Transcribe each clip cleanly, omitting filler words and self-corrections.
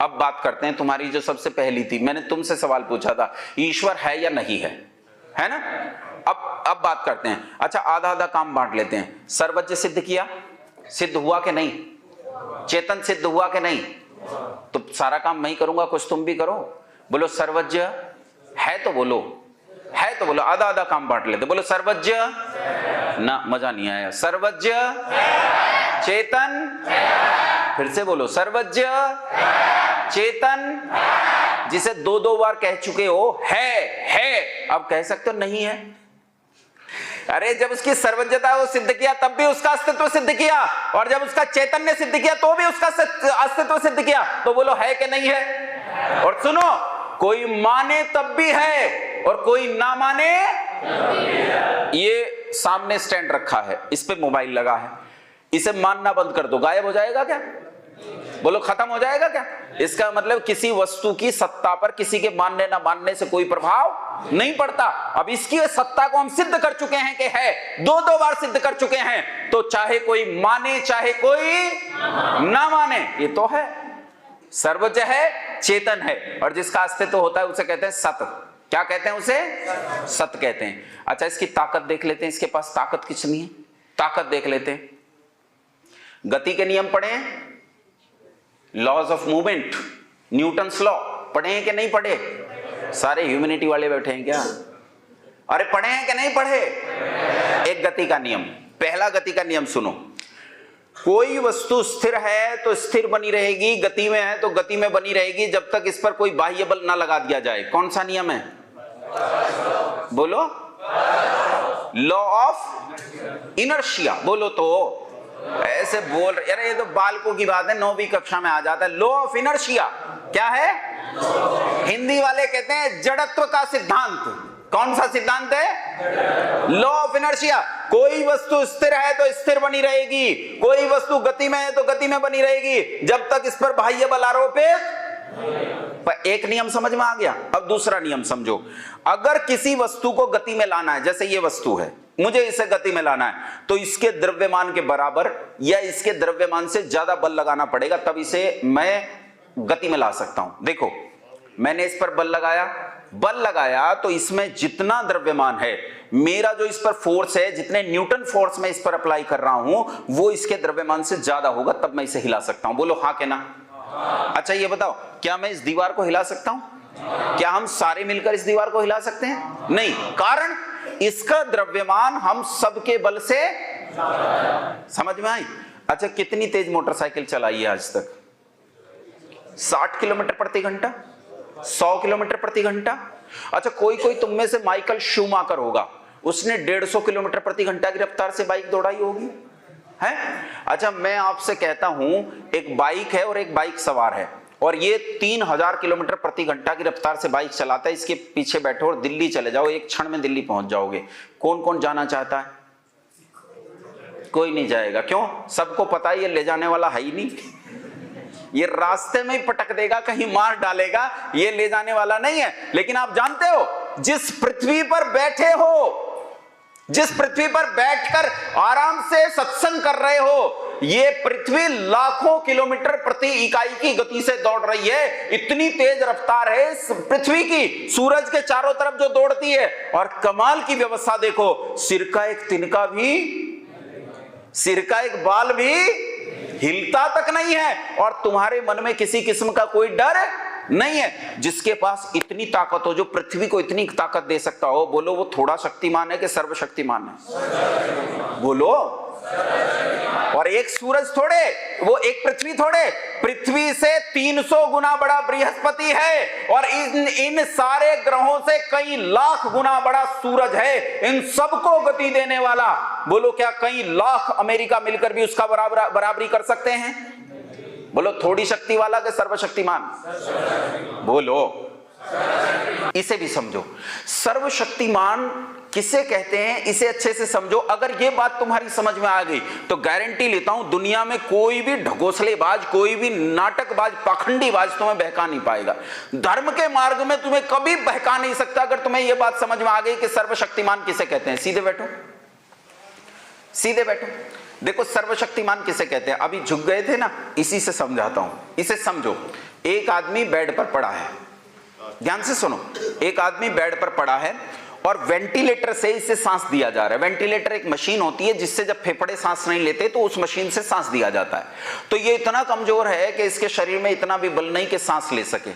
अब बात करते हैं तुम्हारी जो सबसे पहली थी, मैंने तुमसे सवाल पूछा था ईश्वर है या नहीं है ना? अब बात करते हैं। अच्छा आधा आधा काम बांट लेते हैं। सर्वज्ञ सिद्ध किया, सिद्ध हुआ कि नहीं? चेतन सिद्ध हुआ कि नहीं? तो सारा काम मैं ही करूंगा, कुछ तुम भी करो। बोलो सर्वज्ञ है तो बोलो, है तो बोलो। आधा आधा काम बांट लेते। बोलो सर्वज्ञ ना, मजा नहीं आया। सर्वज्ञ चेतन, फिर से बोलो सर्वज्ञ चेतन, जिसे दो दो बार कह चुके हो है, अब कह सकते हो नहीं है। अरे जब उसकी सर्वज्ञता वो सिद्ध किया तब भी उसका अस्तित्व सिद्ध किया, और जब उसका चैतन्य सिद्ध किया तो भी उसका अस्तित्व सिद्ध किया। तो बोलो है कि नहीं है? और सुनो, कोई माने तब भी है और कोई ना माने। ये सामने स्टैंड रखा है, इस पे मोबाइल लगा है, इसे मानना बंद कर दो, गायब हो जाएगा क्या? बोलो खत्म हो जाएगा क्या? इसका मतलब किसी वस्तु की सत्ता पर किसी के मानने ना मानने से कोई प्रभाव नहीं पड़ता। अब इसकी सत्ता को हम सिद्ध कर चुके हैं कि है, दो दो बार सिद्ध कर चुके हैं, तो चाहे कोई माने चाहे कोई ना माने, ये तो है। सर्वज्ञ है, चेतन है, और जिसका अस्तित्व होता है उसे कहते हैं सत। क्या कहते हैं उसे? सत कहते हैं। अच्छा इसकी ताकत देख लेते हैं, इसके पास ताकत कितनी है, ताकत देख लेते हैं। गति के नियम पढ़े हैं, laws of movement, Newton's law पढ़े हैं कि नहीं पढ़े? सारे ह्यूमैनिटी वाले बैठे हैं क्या? अरे पढ़े हैं कि नहीं पढ़े? एक गति का नियम, पहला गति का नियम सुनो, कोई वस्तु स्थिर है तो स्थिर बनी रहेगी, गति में है तो गति में बनी रहेगी, जब तक इस पर कोई बाह्य बल ना लगा दिया जाए। कौन सा नियम है? बोलो लॉ ऑफ इनर्शिया। बोलो तो ऐसे बोल रहे, अरे ये तो बालकों की बात है, 9वीं कक्षा में आ जाता है। लॉ ऑफ इनर्शिया क्या है? हिंदी वाले कहते हैं जड़त्व का सिद्धांत। कौन सा सिद्धांत है? Law of inertia. कोई वस्तु स्थिर है तो स्थिर बनी रहेगी, कोई वस्तु गति में है तो गति में बनी रहेगी, जब तक इस पर बाह्य बल आरोपित। पर एक नियम समझ में आ गया। अब दूसरा नियम समझो, अगर किसी वस्तु को गति में लाना है, जैसे ये वस्तु है, मुझे इसे गति में लाना है, तो इसके द्रव्यमान के बराबर या इसके द्रव्यमान से ज्यादा बल लगाना पड़ेगा, तब इसे मैं गति में ला सकता हूं। देखो मैंने इस पर बल लगाया तो इसमें जितना द्रव्यमान है, मेरा जो इस पर फोर्स है, जितने न्यूटन फोर्स में इस पर अप्लाई कर रहा हूं, वो इसके द्रव्यमान से ज्यादा होगा, तब मैं इसे हिला सकता हूं। बोलो हाँ के ना? अच्छा ये बताओ, क्या मैं इस दीवार को हिला सकता हूं? क्या हम सारे मिलकर इस दीवार को हिला सकते हैं? नहीं। कारण इसका द्रव्यमान हम सबके बल से। समझ में आई? अच्छा कितनी तेज मोटरसाइकिल चलाई है आज तक? 60 किलोमीटर प्रति घंटा, 100 किलोमीटर प्रति घंटा। अच्छा कोई तुम में से माइकल शूमाकर होगा, उसने 150 किलोमीटर प्रति घंटा की रफ्तार से बाइक दौड़ाई होगी, है? अच्छा मैं आपसे कहता हूं, एक बाइक है और एक बाइक सवार है, और ये 3000 किलोमीटर प्रति घंटा की रफ्तार से बाइक चलाता है, इसके पीछे बैठो और दिल्ली चले जाओ, एक क्षण में दिल्ली पहुंच जाओगे। कौन कौन जाना चाहता है? कोई नहीं जाएगा। क्यों? सबको पता है ये ले जाने वाला है ही नहीं, ये रास्ते में ही पटक देगा, कहीं मार डालेगा, ये ले जाने वाला नहीं है। लेकिन आप जानते हो, जिस पृथ्वी पर बैठे हो, जिस पृथ्वी पर बैठकर आराम से सत्संग कर रहे हो, ये पृथ्वी लाखों किलोमीटर प्रति इकाई की गति से दौड़ रही है। इतनी तेज रफ्तार है इस पृथ्वी की, सूरज के चारों तरफ जो दौड़ती है। और कमाल की व्यवस्था देखो, सिर का एक तिनका भी, सिर का एक बाल भी हिलता तक नहीं है, और तुम्हारे मन में किसी किस्म का कोई डर नहीं है। जिसके पास इतनी ताकत हो, जो पृथ्वी को इतनी ताकत दे सकता हो, बोलो वो थोड़ा शक्तिमान है कि सर्वशक्तिमान है? बोलो। और एक सूरज थोड़े, वो एक पृथ्वी थोड़े, पृथ्वी से 300 गुना बड़ा बृहस्पति है, और इन सारे ग्रहों से कई लाख गुना बड़ा सूरज है, इन सबको गति देने वाला। बोलो क्या कई लाख अमेरिका मिलकर भी उसका बराबरी कर सकते हैं? बोलो थोड़ी शक्ति वाला के सर्वशक्तिमान? बोलो। इसे भी समझो, सर्वशक्तिमान किसे कहते हैं, इसे अच्छे से समझो। अगर ये बात तुम्हारी समझ में आ गई तो गारंटी लेता हूं, दुनिया में कोई भी ढकोसलेबाज, कोई भी नाटकबाज, पाखंडीबाज तुम्हें बहका नहीं पाएगा। धर्म के मार्ग में तुम्हें कभी बहका नहीं सकता, अगर तुम्हें यह बात समझ में आ गई कि सर्वशक्तिमान किसे कहते हैं। सीधे बैठो, सीधे बैठो। देखो सर्वशक्तिमान किसे कहते हैं, अभी झुक गए थे ना, इसी से समझाता हूं, इसे समझो। एक आदमी बेड पर पड़ा है, ध्यान से सुनो, एक आदमी बेड पर पड़ा है और वेंटिलेटर से इसे सांस दिया जा रहा है। वेंटिलेटर एक मशीन होती है जिससे जब फेफड़े सांस नहीं लेते तो उस मशीन से सांस दिया जाता है। तो ये इतना कमजोर है कि इसके शरीर में इतना भी बल नहीं कि सांस ले सके।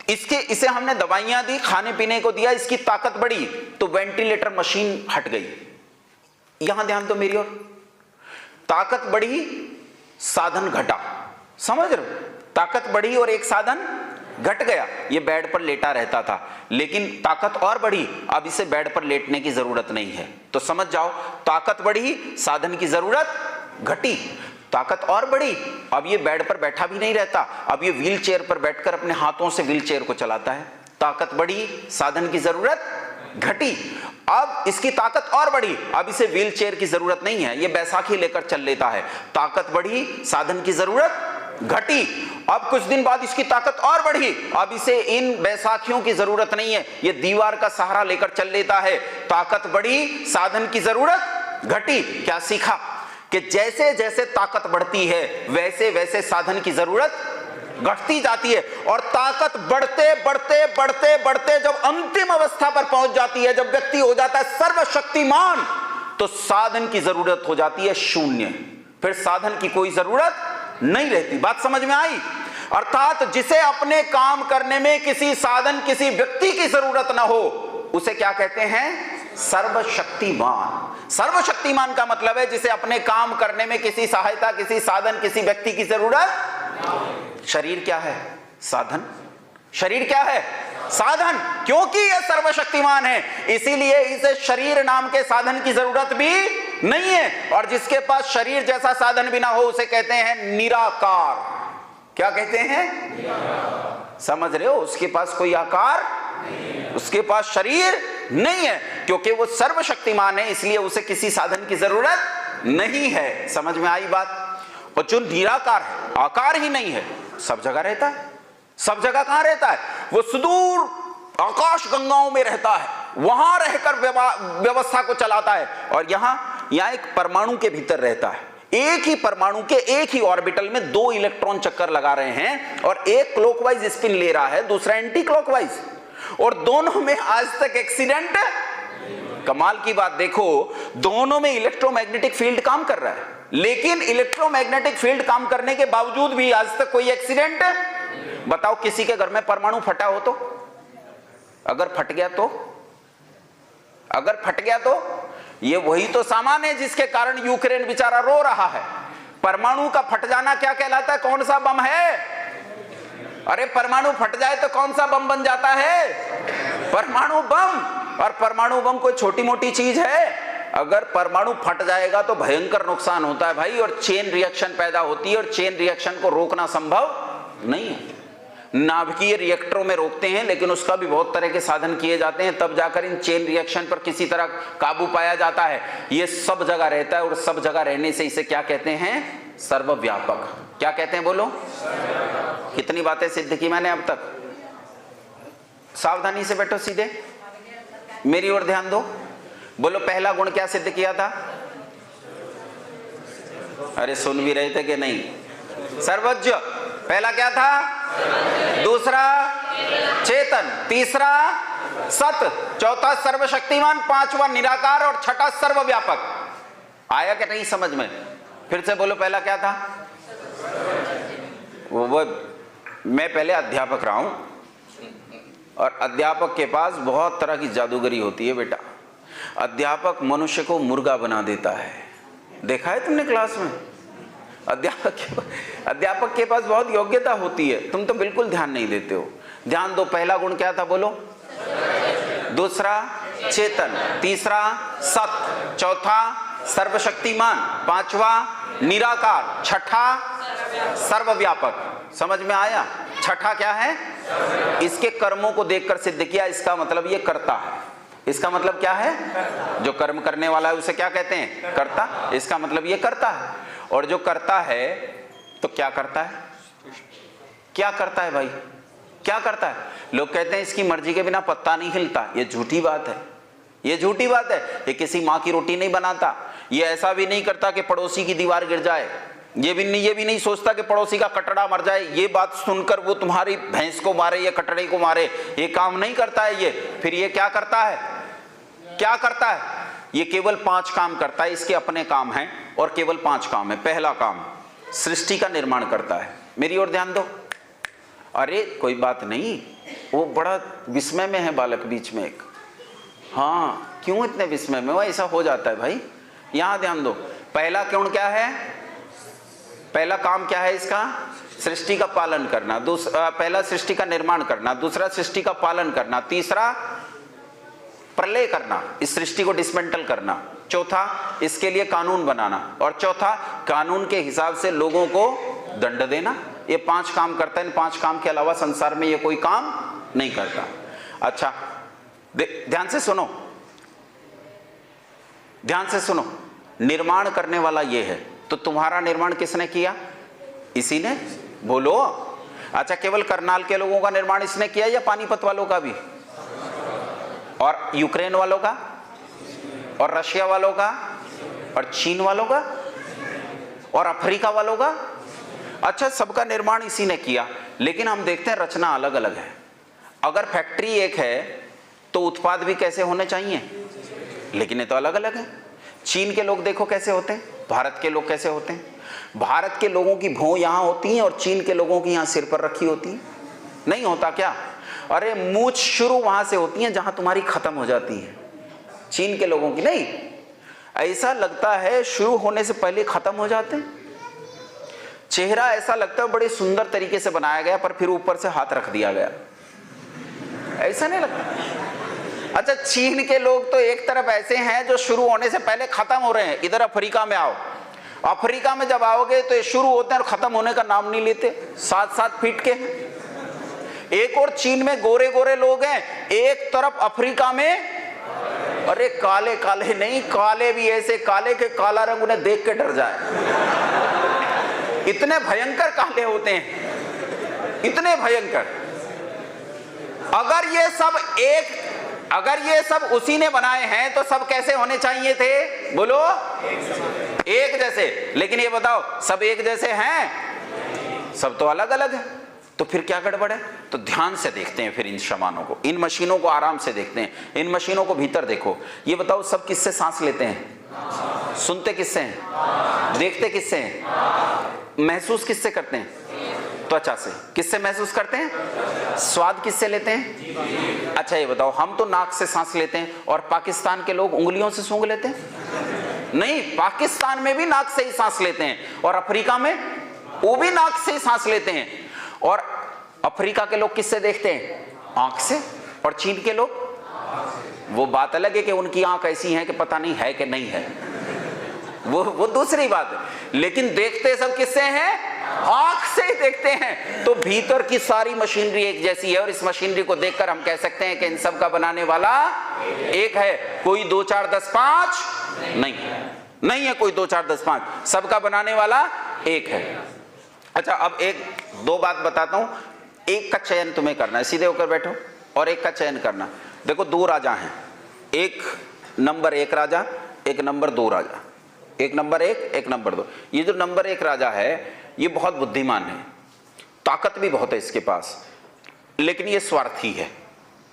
इसे हमने दवाइयां दी, खाने पीने को दिया, इसकी ताकत बढ़ी तो वेंटिलेटर मशीन हट गई। यहां ध्यान दो मेरी ओर, ताकत बढ़ी, साधन घटा। समझ रहे हो? ताकत बढ़ी और एक साधन घट गया। ये बेड पर लेटा रहता था, लेकिन ताकत और बढ़ी, अब इसे बेड पर लेटने की जरूरत नहीं है। तो समझ जाओ, ताकत बढ़ी, साधन की जरूरत घटी। ताकत और बढ़ी, अब ये बेड पर बैठा भी नहीं रहता, अब ये व्हील चेयर पर बैठकर अपने हाथों से व्हील चेयर को चलाता है। ताकत बढ़ी, साधन की जरूरत घटी। अब इसकी ताकत और बढ़ी, अब इसे व्हील चेयर की जरूरत नहीं है, ये बैसाखी लेकर चल लेता है। ताकत बढ़ी, साधन की जरूरत घटी। अब कुछ दिन बाद इसकी ताकत और बढ़ी, अब इसे इन बैसाखियों की जरूरत नहीं है, ये दीवार का सहारा लेकर चल लेता है। ताकत बढ़ी, साधन की जरूरत घटी। क्या सीखा? कि जैसे जैसे ताकत बढ़ती है वैसे वैसे साधन की जरूरत घटती जाती है। और ताकत बढ़ते बढ़ते बढ़ते बढ़ते जब अंतिम अवस्था पर पहुंच जाती है, जब व्यक्ति हो जाता है सर्वशक्तिमान, तो साधन की जरूरत हो जाती है शून्य। फिर साधन की कोई जरूरत नहीं रहती। बात समझ में आई? अर्थात जिसे अपने काम करने में किसी साधन, किसी व्यक्ति की जरूरत ना हो, उसे क्या कहते हैं? सर्वशक्तिमान। सर्वशक्तिमान का मतलब है जिसे अपने काम करने में किसी सहायता, किसी साधन, किसी व्यक्ति की जरूरत। शरीर क्या है? साधन। शरीर क्या है? साधन। क्योंकि यह सर्वशक्तिमान है, इसीलिए इसे शरीर नाम के साधन की जरूरत भी नहीं है। और जिसके पास शरीर जैसा साधन भी ना हो उसे कहते हैं निराकार। क्या कहते हैं? समझ रहे हो? उसके पास कोई आकार नहीं, उसके पास शरीर नहीं है, क्योंकि वो सर्वशक्तिमान है, इसलिए उसे किसी साधन की जरूरत नहीं है। समझ में आई बात? और जो निराकार है, आकार ही नहीं है, सब जगह रहता है। सब जगह कहां रहता है? वो सुदूर आकाश गंगाओं में रहता है, वहां रहकर व्यवस्था को चलाता है। और यहां एक परमाणु के भीतर रहता है। एक ही परमाणु के एक ही ऑर्बिटल में दो इलेक्ट्रॉन चक्कर लगा रहे हैं, और एक क्लॉकवाइज स्पिन ले रहा है, दूसरा एंटी क्लॉकवाइज, और दोनों में आज तक एक्सीडेंट। कमाल की बात देखो, दोनों में इलेक्ट्रोमैग्नेटिक फील्ड काम कर रहा है, लेकिन इलेक्ट्रोमैग्नेटिक फील्ड काम करने के बावजूद भी आज तक कोई एक्सीडेंट। बताओ किसी के घर में परमाणु फटा हो तो? अगर फट गया तो? अगर फट गया तो? ये वही तो सामान है जिसके कारण यूक्रेन बेचारा रो रहा है। परमाणु का फट जाना क्या कहलाता है? कौन सा बम है? अरे परमाणु फट जाए तो कौन सा बम बन जाता है? परमाणु बम। और परमाणु बम कोई छोटी मोटी चीज है? अगर परमाणु फट जाएगा तो भयंकर नुकसान होता है भाई, और चेन रिएक्शन पैदा होती है, और चेन रिएक्शन को रोकना संभव नहीं है। नाभिकीय रिएक्टरों में रोकते हैं, लेकिन उसका भी बहुत तरह के साधन किए जाते हैं, तब जाकर इन चेन रिएक्शन पर किसी तरह काबू पाया जाता है। ये सब जगह रहता है, और सब जगह रहने से इसे क्या कहते हैं? सर्वव्यापक। क्या कहते हैं बोलो? कितनी बातें सिद्ध की मैंने अब तक? सावधानी से बैठो, सीधे मेरी ओर ध्यान दो। बोलो पहला गुण क्या सिद्ध किया था? अरे सुन भी रहे थे कि नहीं? सर्वज्ञ। पहला क्या था? दूसरा चेतन, तीसरा सत, चौथा सर्वशक्तिमान, पांचवा निराकार, और छठा सर्वव्यापक। आया क्या नहीं समझ में? फिर से बोलो पहला क्या था? वो मैं पहले अध्यापक रहा हूं, और अध्यापक के पास बहुत तरह की जादूगरी होती है बेटा। अध्यापक मनुष्य को मुर्गा बना देता है। देखा है तुमने क्लास में? अध्यापक के पास बहुत योग्यता होती है, तुम तो बिल्कुल ध्यान नहीं देते हो। ध्यान दो, पहला गुण क्या था बोलो? दूसरा चेतन, तीसरा सत, चौथा सर्वशक्तिमान, पांचवा निराकार, छठा सर्वव्यापक। समझ में आया? छठा क्या है? इसके कर्मों को देखकर सिद्ध किया, इसका मतलब ये करता है। इसका मतलब क्या है? जो कर्म करने वाला है उसे क्या कहते हैं? कर्ता। इसका मतलब ये करता है। और जो करता है तो क्या करता है? क्या करता है भाई? क्या करता है? लोग कहते हैं इसकी मर्जी के बिना पत्ता नहीं हिलता। ये झूठी बात है, ये झूठी बात है। ये किसी माँ की रोटी नहीं बनाता, ये ऐसा भी नहीं करता कि पड़ोसी की दीवार गिर जाए, ये भी नहीं सोचता कि पड़ोसी का कटड़ा मर जाए, ये बात सुनकर वो तुम्हारी भैंस को मारे या कटड़े को मारे, ये काम नहीं करता है ये। फिर ये क्या करता है, क्या करता है? ये केवल 5 काम करता है, इसके अपने काम हैं और केवल 5 काम है। पहला काम, सृष्टि का निर्माण करता है। मेरी ओर ध्यान दो। अरे कोई बात नहीं, वो बड़ा विस्मय में है बालक बीच में एक। हाँ, क्यों इतने विस्मय में? वो ऐसा हो जाता है भाई। यहां ध्यान दो। पहला गुण क्या है? पहला काम क्या है इसका? सृष्टि का पालन करना। पहला सृष्टि का निर्माण करना, दूसरा सृष्टि का पालन करना, तीसरा प्रलय करना, इस सृष्टि को डिसमेंटल करना, चौथा इसके लिए कानून बनाना, और चौथा कानून के हिसाब से लोगों को दंड देना। ये 5 काम करता है। इन 5 काम के अलावा संसार में ये कोई काम नहीं करता। अच्छा ध्यान से सुनो, ध्यान से सुनो। निर्माण करने वाला ये है, तो तुम्हारा निर्माण किसने किया? इसी ने। बोलो। अच्छा, केवल करनाल के लोगों का निर्माण इसने किया या पानीपत वालों का भी, और यूक्रेन वालों का, और रशिया वालों का, और चीन वालों का, और अफ्रीका वालों का? अच्छा, सबका निर्माण इसी ने किया। लेकिन हम देखते हैं रचना अलग अलग है। अगर फैक्ट्री एक है तो उत्पाद भी कैसे होने चाहिए, लेकिन ये तो अलग अलग है। चीन के लोग देखो कैसे होते हैं, भारत के लोग कैसे होते हैं। भारत के लोगों की भौं यहां होती है और चीन के लोगों की यहां सिर पर रखी होती है। नहीं होता क्या? अरे मूंछ शुरू वहां से होती है जहां तुम्हारी खत्म हो जाती है। चीन के लोगों की नहीं, ऐसा लगता है शुरू होने से पहले खत्म हो जाते हैं। चेहरा ऐसा लगता है बड़े सुंदर तरीके से बनाया गया, पर फिर ऊपर से हाथ रख दिया गया, ऐसा नहीं लगता? अच्छा, चीन के लोग तो एक तरफ ऐसे हैं जो शुरू होने से पहले खत्म हो रहे हैं। इधर अफ्रीका में आओ, अफ्रीका में जब आओगे तो ये शुरू होते हैं और खत्म होने का नाम नहीं लेते। 7-7 फीट के हैं। एक और चीन में गोरे गोरे लोग हैं, एक तरफ अफ्रीका में अरे काले काले नहीं, काले भी ऐसे काले के काला रंग उन्हें देख के डर जाए। इतने भयंकर काले होते हैं, इतने भयंकर। अगर ये सब उसी ने बनाए हैं तो सब कैसे होने चाहिए थे? बोलो, एक जैसे। लेकिन ये बताओ, सब एक जैसे हैं? सब तो अलग अलग है। तो फिर क्या गड़बड़ है? तो ध्यान से देखते हैं फिर इन सामानों को, इन मशीनों को आराम से देखते हैं। इन मशीनों को भीतर देखो। ये बताओ, सब किससे सांस लेते हैं? सुनते किससे हैं? देखते किससे हैं? महसूस किससे करते हैं? त्वचा से। किससे महसूस करते हैं? स्वाद किससे लेते हैं? अच्छा ये बताओ, हम तो नाक से सांस लेते हैं और पाकिस्तान के लोग उंगलियों से सूंघ लेते हैं? नहीं, पाकिस्तान में भी नाक से ही सांस लेते हैं, और अफ्रीका में वो भी नाक से ही सांस लेते हैं। और अफ्रीका के लोग किससे देखते हैं? आंख से। और चीन के लोग, वो बात अलग है कि उनकी आंख ऐसी है कि पता नहीं है कि नहीं है, वो दूसरी बात है। लेकिन देखते सब किससे हैं? आंख से ही देखते हैं। तो भीतर की सारी मशीनरी एक जैसी है, और इस मशीनरी को देखकर हम कह सकते हैं कि इन सब का बनाने वाला एक है। कोई 2 4 10 5 नहीं है, कोई 2 4 10 5, सबका बनाने वाला एक है। अच्छा, अब 1-2 बात बताता हूं। एक का चयन तुम्हें करना है, सीधे होकर बैठो, और एक का चयन करना। देखो, 2 राजा हैं, एक नंबर 1 राजा, एक नंबर 2 राजा। एक नंबर 1, एक नंबर 2। ये जो नंबर 1 राजा है ये बहुत बुद्धिमान है, ताकत भी बहुत है इसके पास, लेकिन ये स्वार्थी है।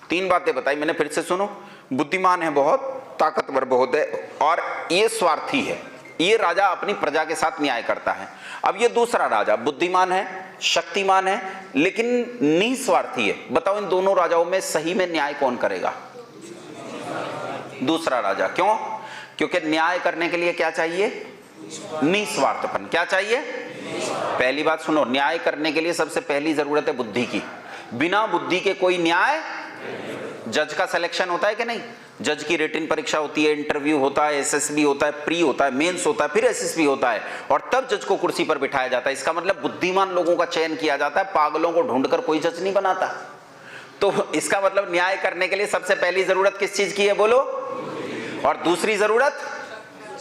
3 बातें बताई मैंने, फिर से सुनो। बुद्धिमान है बहुत, ताकतवर बहुत है, और ये स्वार्थी है। ये राजा अपनी प्रजा के साथ न्याय करता है। अब ये दूसरा राजा बुद्धिमान है, शक्तिमान है, लेकिन निस्वार्थी है। बताओ, इन दोनों राजाओं में सही में न्याय कौन करेगा? दूसरा राजा। क्यों? क्योंकि न्याय करने के लिए क्या चाहिए? निस्वार्थपन। क्या चाहिए? पहली बात सुनो, न्याय करने के लिए सबसे पहली जरूरत है बुद्धि की। बिना बुद्धि के कोई न्याय। जज का सिलेक्शन होता है कि नहीं? जज की रिटन परीक्षा होती है, इंटरव्यू होता है, एसएसबी होता है, प्री होता है, मेंस होता है, फिर एसएसबी होता है, और तब जज को कुर्सी पर बिठाया जाता है। इसका मतलब बुद्धिमान लोगों का चयन किया जाता है, पागलों को ढूंढकर कोई जज नहीं बनाता। तो इसका मतलब न्याय करने के लिए सबसे पहली जरूरत किस चीज की है? बोलो। और दूसरी जरूरत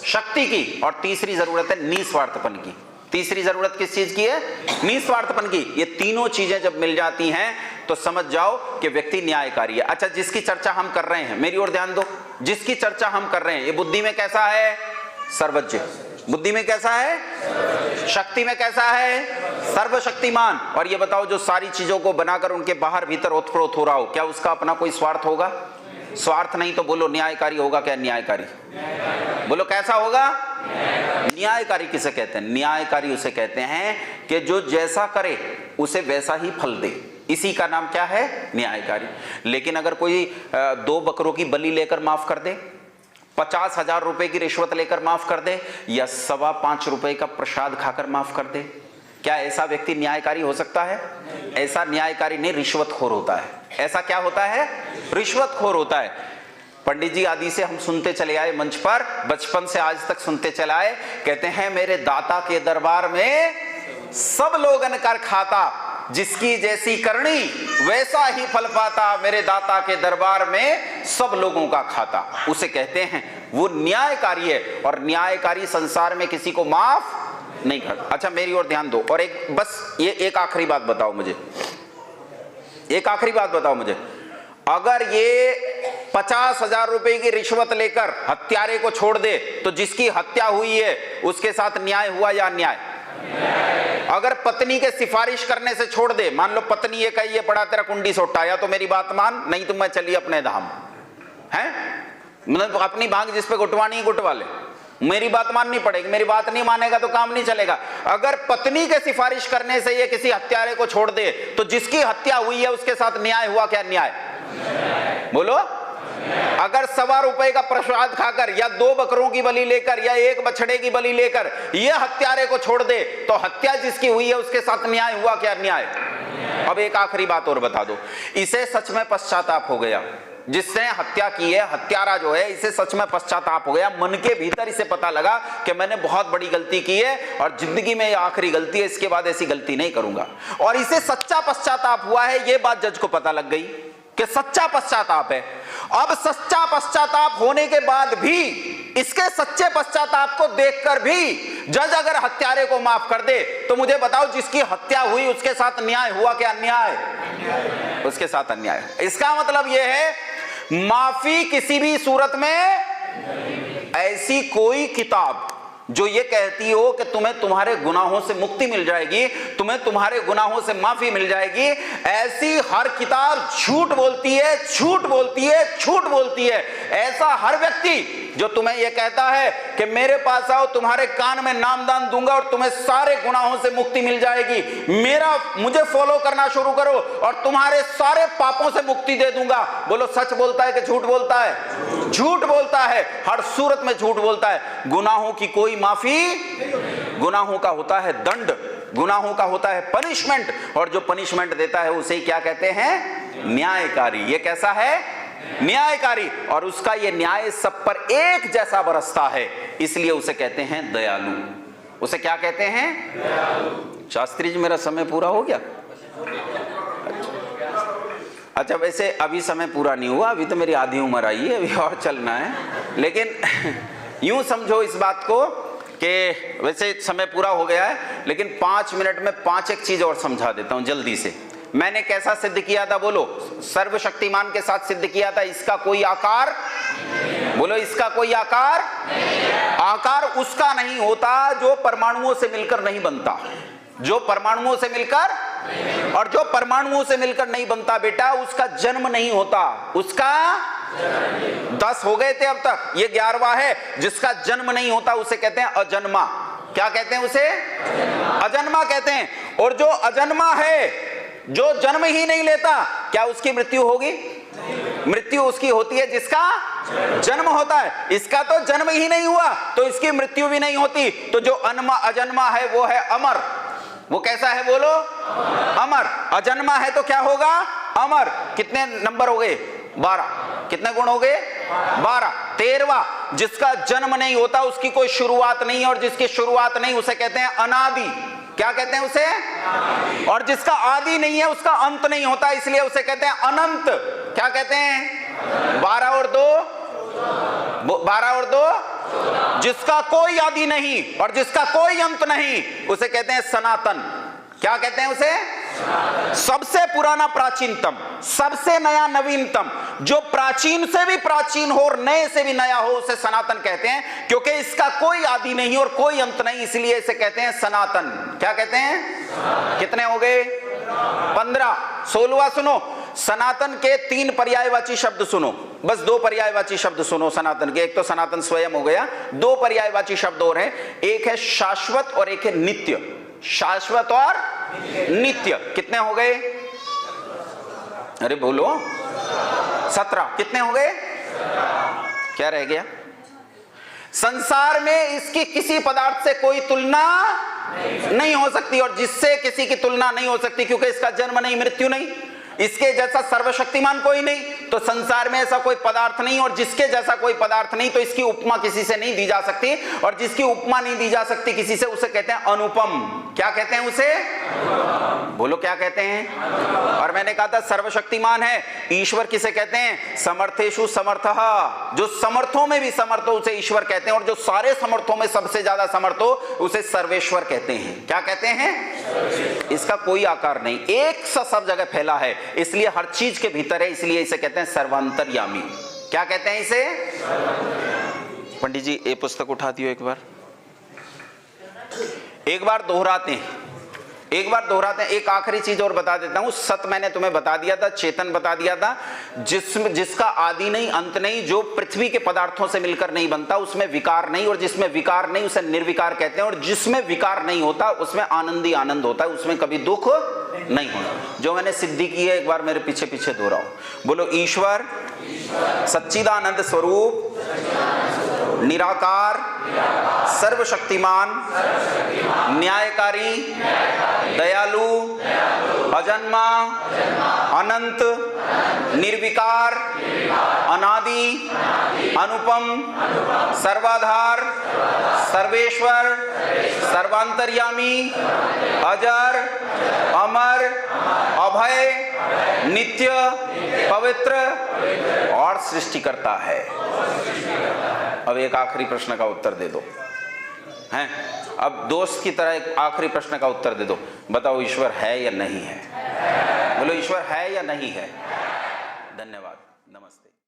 शक्ति की, और तीसरी जरूरत है निस्वार्थपन की। तीसरी जरूरत किस चीज की है? निस्वार्थपन की। ये तीनों चीजें जब मिल जाती हैं तो समझ जाओ कि व्यक्ति न्यायकारी है। अच्छा, जिसकी चर्चा हम कर रहे हैं, मेरी ओर ध्यान दो, जिसकी चर्चा हम कर रहे हैं, ये बुद्धि में कैसा है? सर्वज्ञ। बुद्धि में कैसा है? शक्ति में कैसा है? सर्वशक्तिमान। और ये बताओ, जो सारी चीजों को बनाकर उनके बाहर भीतर ओतप्रोत हो रहा हो, क्या उसका अपना कोई स्वार्थ होगा? स्वार्थ नहीं तो बोलो न्यायकारी होगा क्या? न्यायकारी। बोलो कैसा होगा? न्यायकारी किसे कहते हैं? न्यायकारी उसे कहते हैं कि जो जैसा करे उसे वैसा ही फल दे, इसी का नाम क्या है? न्यायकारी। लेकिन अगर कोई 2 बकरों की बलि लेकर माफ कर दे, 50,000 रुपए की रिश्वत लेकर माफ कर दे, या 5.25 रुपए का प्रसाद खाकर माफ कर दे, क्या ऐसा व्यक्ति न्यायकारी हो सकता है? ऐसा न्यायकारी नहीं, रिश्वतखोर होता है। ऐसा क्या होता है? रिश्वतखोर होता है। पंडित जी आदि से हम सुनते चले आए मंच पर, बचपन से आज तक सुनते चले आए, कहते हैं मेरे दाता के दरबार में सब लोगन कर खाता, जिसकी जैसी करनी वैसा ही फल पाता, मेरे दाता के दरबार में सब लोगों का खाता। उसे कहते हैं, वो न्यायकारी है। और न्यायकारी संसार में किसी को माफ नहीं करता। अच्छा मेरी ओर ध्यान दो, और एक बस ये एक आखिरी बात बताओ मुझे, एक आखिरी बात बताओ मुझे। अगर ये 50,000 रुपए की रिश्वत लेकर हत्यारे को छोड़ दे, तो जिसकी हत्या हुई है उसके साथ न्याय हुआ या अन्याय? अगर पत्नी के सिफारिश करने से छोड़ दे, मान लो पत्नी ये कही ये पड़ा तेरा कुंडी सोटा, या तो मेरी बात मान, नहीं तो मैं चली अपने धाम, है मतलब अपनी भांग जिस पे गुटवानी गुटवा ले, मेरी बात माननी पड़ेगी। मेरी बात नहीं मानेगा तो काम नहीं चलेगा। अगर पत्नी के सिफारिश करने से ये किसी हत्यारे को छोड़ दे, तो जिसकी हत्या हुई है उसके साथ न्याय हुआ क्या? न्याय। बोलो। अगर 1.25 रुपए का प्रसाद खाकर, या 2 बकरों की बलि लेकर, या 1 बछड़े की बलि लेकर ये हत्यारे को छोड़ दे, तो हत्या जिसकी हुई है उसके साथ न्याय हुआ क्या? न्याय। अब एक आखिरी बात और बता दो, इसे सच में पश्चाताप हो गया, जिसने हत्या की है, हत्यारा जो है, इसे सच में पश्चाताप हो गया, मन के भीतर इसे पता लगा कि मैंने बहुत बड़ी गलती की है और जिंदगी में ये आखिरी गलती है, इसके बाद ऐसी गलती नहीं करूंगा, और इसे सच्चा पश्चाताप हुआ है, ये बात जज को पता लग गई कि सच्चा पश्चाताप है। अब सच्चा पश्चाताप होने के बाद भी, इसके सच्चे पश्चाताप को देखकर भी जज अगर हत्यारे को माफ कर दे, तो मुझे बताओ जिसकी हत्या हुई उसके साथ न्याय हुआ क्या? अन्याय। उसके साथ अन्याय। इसका मतलब यह है, माफी किसी भी सूरत में, ऐसी कोई किताब जो ये कहती हो कि तुम्हें तुम्हारे गुनाहों से मुक्ति मिल जाएगी, तुम्हें तुम्हारे गुनाहों से माफी मिल जाएगी, ऐसी हर किताब झूठ बोलती है, झूठ बोलती है, झूठ बोलती है। ऐसा हर व्यक्ति जो तुम्हें यह कहता है कि मेरे पास आओ, तुम्हारे कान में नामदान दूंगा और तुम्हें सारे गुनाहों से मुक्ति मिल जाएगी, मुझे फॉलो करना शुरू करो और तुम्हारे सारे पापों से मुक्ति दे दूंगा, बोलो सच बोलता है कि झूठ बोलता है? झूठ बोलता है, हर सूरत में झूठ बोलता है। गुनाहों की कोई माफी, गुनाहों का होता है दंड, गुनाहों का होता है पनिशमेंट, और जो पनिशमेंट देता है उसे क्या कहते हैं? न्यायकारी। ये कैसा है? न्यायकारी। और उसका ये न्याय सब पर एक जैसा बरसता है, इसलिए उसे कहते हैं दयालु। उसे क्या कहते हैं? दयालु। शास्त्री जी मेरा समय पूरा हो गया? अच्छा वैसे अभी समय पूरा नहीं हुआ, अभी तो मेरी आधी उम्र आई है, अभी और चलना है। लेकिन यूं समझो इस बात को कि वैसे समय पूरा हो गया है, लेकिन 5 मिनट में 5 एक चीज और समझा देता हूं जल्दी से। मैंने कैसा सिद्ध किया था? बोलो। सर्वशक्तिमान के साथ सिद्ध किया था। इसका कोई आकार, बोलो इसका कोई आकार, आकार उसका नहीं होता जो परमाणुओं से मिलकर नहीं बनता, जो परमाणुओं से मिलकर, और जो परमाणुओं से मिलकर नहीं बनता बेटा, उसका जन्म नहीं होता। उसका 10 हो गए थे अब तक, ये 11वां है। जिसका जन्म नहीं होता उसे कहते हैं अजन्मा। क्या कहते हैं उसे? अजन्मा कहते हैं। और जो अजन्मा है, जो जन्म ही नहीं लेता, क्या उसकी मृत्यु होगी? मृत्यु उसकी होती है जिसका जन्म होता है। इसका तो जन्म ही नहीं हुआ तो इसकी मृत्यु भी नहीं होती। तो जो अजन्मा है वो है अमर। वो कैसा है? बोलो अमर। अजन्मा है तो क्या होगा? अमर। कितने नंबर हो गए? 12। कितने गुण हो गए? 12। 13वां, जिसका जन्म नहीं होता उसकी कोई शुरुआत नहीं, और जिसकी शुरुआत नहीं उसे कहते हैं अनादि। क्या कहते हैं उसे? और जिसका आदि नहीं है उसका अंत नहीं होता, इसलिए उसे कहते हैं अनंत। क्या कहते हैं? 12 और 2, 12 और 2, जिसका कोई आदि नहीं और जिसका कोई अंत नहीं उसे कहते हैं सनातन। क्या कहते हैं उसे? सबसे पुराना प्राचीनतम, सबसे नया नवीनतम, जो प्राचीन से भी प्राचीन हो और नए से भी नया हो उसे सनातन कहते हैं, क्योंकि इसका कोई आदि नहीं और कोई अंत नहीं, इसलिए इसे कहते हैं सनातन। क्या कहते हैं? कितने हो गए? 15। 16वां सुनो, सनातन के 3 पर्यायवाची शब्द सुनो, बस 2 पर्यायवाची शब्द सुनो सनातन के। एक तो सनातन स्वयं हो गया, 2 पर्यायवाची शब्द और हैं, एक है शाश्वत और एक है नित्य। शाश्वत और नित्य कितने हो गए? अरे बोलो 17। कितने हो गए? क्या रह गया? संसार में इसकी किसी पदार्थ से कोई तुलना नहीं हो सकती, और जिससे किसी की तुलना नहीं हो सकती क्योंकि इसका जन्म नहीं, मृत्यु नहीं, इसके जैसा सर्वशक्तिमान कोई नहीं, तो संसार में ऐसा कोई पदार्थ नहीं, और जिसके जैसा कोई पदार्थ नहीं तो इसकी उपमा किसी से नहीं दी जा सकती, और जिसकी उपमा नहीं दी जा सकती किसी से उसे कहते हैं अनुपम। क्या कहते हैं उसे? बोलो क्या कहते हैं? और मैंने कहा था सर्वशक्तिमान है। ईश्वर किसे कहते हैं? समर्थेषु समर्थः, जो समर्थों में भी समर्थ हो उसे ईश्वर कहते हैं, और जो सारे समर्थों में सबसे ज्यादा समर्थ हो उसे सर्वेश्वर कहते हैं। क्या कहते हैं? इसका कोई आकार नहीं, एक सा सब जगह फैला है, इसलिए हर चीज के भीतर है, इसलिए इसे कहते हैं सर्वांतर्यामी। क्या कहते हैं इसे? पंडित जी ये पुस्तक उठा दियो एक बार दोहराते हैं, एक आखिरी चीज और बता देता हूं। सत मैंने तुम्हें बता दिया था, चेतन बता दिया था, जिसका आदि नहीं अंत नहीं, जो पृथ्वी के पदार्थों से मिलकर नहीं बनता उसमें विकार नहीं, और जिसमें विकार नहीं उसे निर्विकार कहते हैं, और जिसमें विकार नहीं होता उसमें आनंद ही आनंद होता है, उसमें कभी दुख नहीं होता। जो मैंने सिद्धि की है एक बार मेरे पीछे पीछे दोहराओ। बोलो ईश्वर सच्चिदानंद स्वरूप, निराकार, सर्वशक्तिमान, न्यायकारी, दयालु, अजन्मा, अनंत, निर्विकार, अनादि, अनुपम, सर्वाधार, सर्वेश्वर, सर्वांतर्यामी, अजर, अमर, अभय, नित्य, पवित्र और सृष्टि करता है। अब एक आखिरी प्रश्न का उत्तर दे दो, हैं? अब दोस्त की तरह एक आखिरी प्रश्न का उत्तर दे दो, बताओ ईश्वर है या नहीं है? बोलो ईश्वर है या नहीं है? धन्यवाद, नमस्ते।